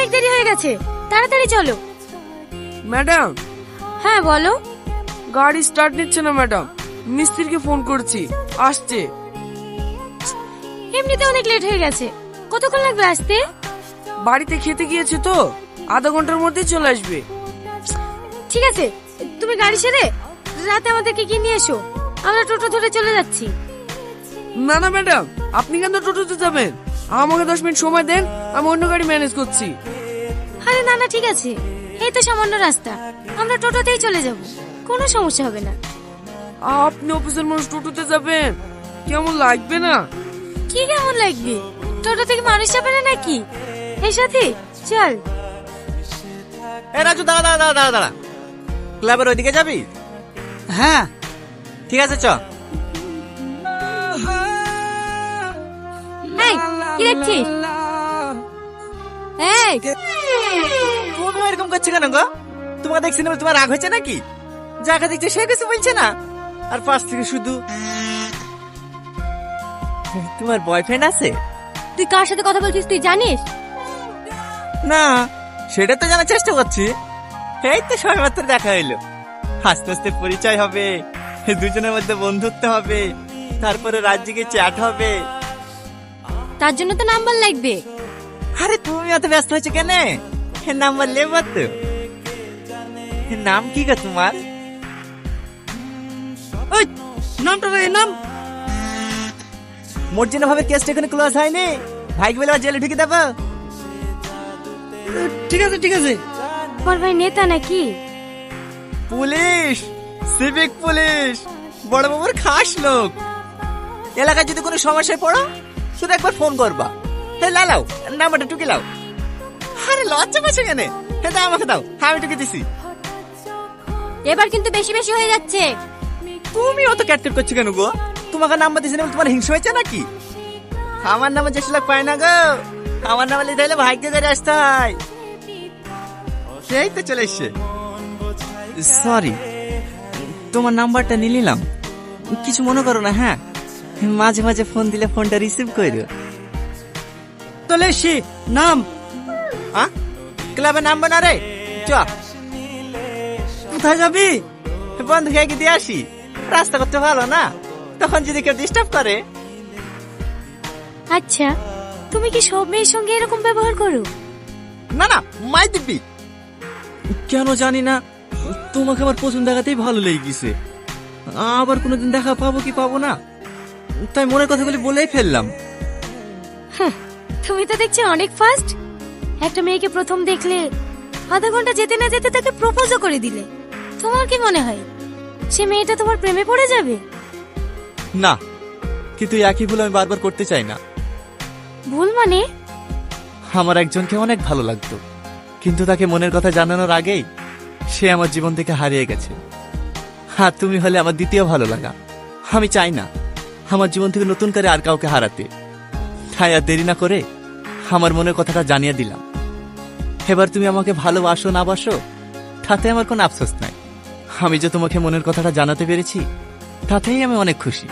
অনেক দেরি হয়ে গেছে, তাড়াতাড়ি চলো। ম্যাডাম, হ্যাঁ বলো। গাড়ি স্টার্ট নিচ্ছে না ম্যাডাম, মিস্ত্রিকে ফোন করছি, আসছে। এমনিতে অনেক লেট হয়ে গেছে, কতক্ষণ লাগবে আসতে? বাড়িতে খেতে গিয়েছে তো, আধা ঘন্টার মধ্যেই চলে আসবে। ঠিক আছে, তুমি গাড়ি সেরে রাতে আমাদেরকে কি নিয়ে এসো, আমরা টোটো ধরে চলে যাচ্ছি। না না ম্যাডাম, আপনি কেন টোটোতে যাবেন? আমাকে 10 মিনিট সময় দেন, আমি অন্য গাড়ি ম্যানেজ করছি। আরে না না, ঠিক আছে, এই তো সামান্য রাস্তা, আমরা টোটোতেই চলে যাব, কোনো সমস্যা হবে না। আপনি অফিসের মানুষ টোটোতে যাবেন, কেমন লাগবে না? কি কেমন লাগবে? টোটো থেকে মানুষ যাবে না নাকি? এই সাথে চল। এ রাজু, দাঁড়া দাঁড়া দাঁড়া দাঁড়া দাঁড়া, ক্লাবের ওইদিকে যাবি? হ্যাঁ, ঠিক আছে চ। এই কি দেখছিস? এই তুমি এরকম করছো কেন গো? তোমাকে দেখছি না বলে তোমার রাগ হয়েছে নাকি? যাকে দেখছে সে কিছু বলছে না, আর পাশ থেকে শুধু তোমার বয়ফ্রেন্ড আছে? তুই কার সাথে কথা বলছিস তুই জানিস? না, সেটা তো জানার চেষ্টা করছি। এই তো সবেমাত্র দেখা হইলো, আস্তে আস্তে পরিচয় হবে, দুজনের মধ্যে বন্ধুত্ব হবে, তারপরে রাজ্যকে চ্যাট হবে। তার জন্য তো নাম্বার লাগবে। আরে তুমি অত ব্যস্ত হয়েছে কেন? নাম্বার লেব তো। নাম কি গো তোমার? ওই নামটা রে, নাম। মর্জিনা ভাবে কেসটা এখানে ক্লোজ হয়নি, ভাইকে বলে আবার জেলে ঢুকে দেবো। ঠিক আছে ঠিক আছে। বল ভাই নেতা নাকি? পুলিশ, সিভিক পুলিশ, বড় বাবুর খাস লোক। এলাকায় যদি কোনো সমস্যায় পড়ো শুধু একবার ফোন করবা। হে লাও, নাম্বারটা টুকে লাও। আরে লজ্জা পাচ্ছে কেন? হে দাও, আমাকে দাও, আমি টুকে দিছি। এবার কিন্তু বেশি বেশি হয়ে যাচ্ছে। তুমি অত ক্যাটকেট করছো কেন গো? তোমাকে নাম্বার দিছি না বলে তোমার হিংসা হয়েছে নাকি? আমার নাম্বার যেসব লোক পায় না গো, আমার নাম্বার লিখতে হলে ভাগ্য করে আসতে হয়। সেই তো চলে এসছে। সরি, তোমার নাম্বারটা নিয়ে নিলাম, কিছু মনে করো না। হ্যাঁ, মাঝে মাঝে ফোন দিলে ফোনটা রিসিভ করো। চলে এসছি, নাম। ক্লাবের নাম্বার না রে, চ। কোথায় যাবি? বন্ধু খেয়ে দিয়ে আসি, রাস্তা করতে ভালো না, তখন যদি কেউ ডিস্টার্ব করে। আচ্ছা, তুমি কি সব মেয়ের সঙ্গে এরকম ব্যবহার করো? না না, মাই দিবি। কেন জানি না, তোমাকে আমার প্রথম দেখাতেই ভালো লেগে গেছে। আবার কোনোদিন দেখা পাবো কি পাবো না, তাই মনের কথাগুলি বলেই ফেললাম। তুমি তো দেখছি অনেক ফাস্ট। একটা মেয়েকে প্রথম দেখলে আধা ঘন্টা যেতে না যেতে তাকে প্রপোজও করে দিলে। তোমার কি মনে হয় সে মেয়েটা তোমার প্রেমে পড়ে যাবে? না, কিন্তু একই ভুল আমি বারবার করতে চাই না। ভুল মানে? আমার একজনকে অনেক ভালো লাগতো, কিন্তু তাকে মনের কথা জানানোর আগেই সে আমার জীবন থেকে হারিয়ে গেছে। আর তুমি হলে আমার দ্বিতীয় ভালো লাগা। আমি চাই না আমার জীবন থেকে নতুন করে আর কাউকে হারাতে, তাই আর দেরি না করে আমার মনের কথাটা জানিয়ে দিলাম। এবার তুমি আমাকে ভালোবাসো না বাসো তাতে আমার কোনো আফসোস নাই। আমি যে তোমাকে মনের কথাটা জানাতে পেরেছি তাতেই আমি অনেক খুশি।